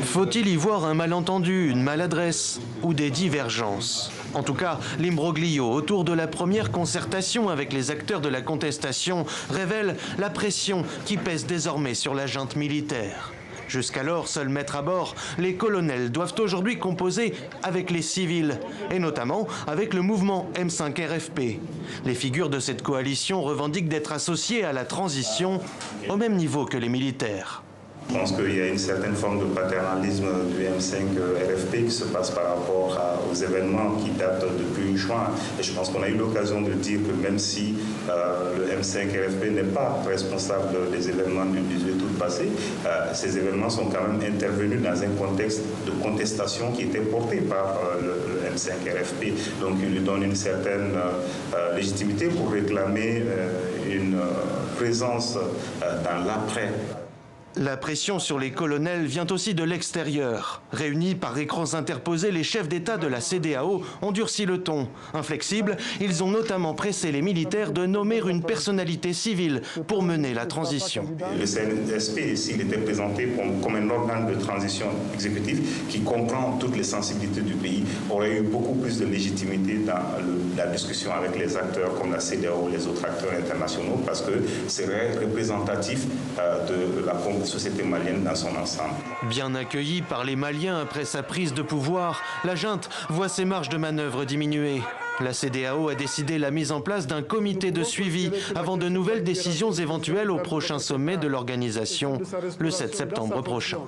Faut-il y voir un malentendu, une maladresse ou des divergences? En tout cas, l'imbroglio autour de la première concertation avec les acteurs de la contestation révèle la pression qui pèse désormais sur la junte militaire. Jusqu'alors, seuls maîtres à bord, les colonels doivent aujourd'hui composer avec les civils, et notamment avec le mouvement M5 RFP. Les figures de cette coalition revendiquent d'être associées à la transition au même niveau que les militaires. Je pense qu'il y a une certaine forme de paternalisme du M5 RFP qui se passe par rapport aux événements qui datent depuis juin. Et je pense qu'on a eu l'occasion de dire que même si le M5 RFP n'est pas responsable des événements du 18 août passé, ces événements sont quand même intervenus dans un contexte de contestation qui était porté par le M5 RFP. Donc il lui donne une certaine légitimité pour réclamer une présence dans l'après. La pression sur les colonels vient aussi de l'extérieur. Réunis par écrans interposés, les chefs d'État de la CEDEAO ont durci le ton. Inflexibles, ils ont notamment pressé les militaires de nommer une personnalité civile pour mener la transition. Le CNSP, s'il était présenté comme un organe de transition exécutif qui comprend toutes les sensibilités du pays, aurait eu beaucoup plus de légitimité dans la discussion avec les acteurs comme la CEDEAO ou les autres acteurs internationaux, parce que serait représentatif de la société malienne dans son ensemble. Bien accueilli par les Maliens après sa prise de pouvoir, la junte voit ses marges de manœuvre diminuer. La CEDEAO a décidé la mise en place d'un comité de suivi avant de nouvelles décisions éventuelles au prochain sommet de l'organisation, le 7 septembre prochain.